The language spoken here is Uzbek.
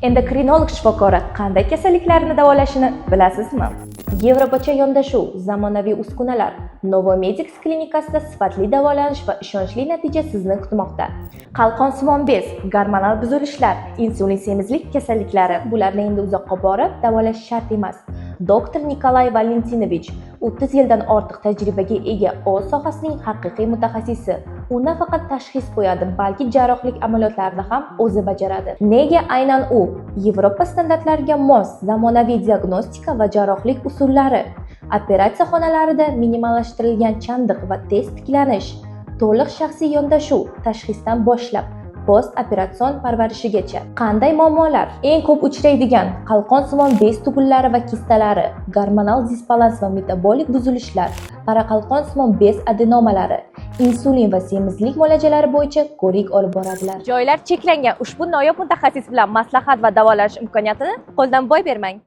Endokrinolog shifokori qanday kasalliklarni davolashini bilasizmi? Yevropacha yondashuv, zamonaviy uskunalar, Novomedics klinikasida sifatli davolanish va ishonchli natija sizni kutmoqda. Qalqonsimon bez, gormonal buzilishlar, insulin semizlik kasalliklari – bularni endi uzoqqa borib davolash shart emas. Doktor Nikolay Valentinovich 30 yildan ortiq tajribaga ega o'z sohasining haqiqiy mutaxassisi. U nafaqat tashxis qo'yadi, balki jarrohlik amaliyotlarini ham o'zi bajaradi. Nega aynan u? Yevropa standartlariga mos zamonaviy diagnostika va jarrohlik usullari, operatsiya xonalarida minimallashtirilgan chandiq va tez tiklanish, to'liq shaxsiy yondashuv, tashxisdan boshlab post operatsion parvarishigacha. Qanday muammolar? Eng ko'p uchraydigan qalqonsimon bez tug'illari va kistalari, gormonal disbalans va metabolik buzilishlar, qoraqalqonsimon bez adenomalari, insulin va semizlik muolajalari bo'yicha ko'rik olib boradilar. Joylar cheklangan ushbu noyob mutaxassis bilan maslahat va davolanish imkoniyatini qo'ldan boy bermang.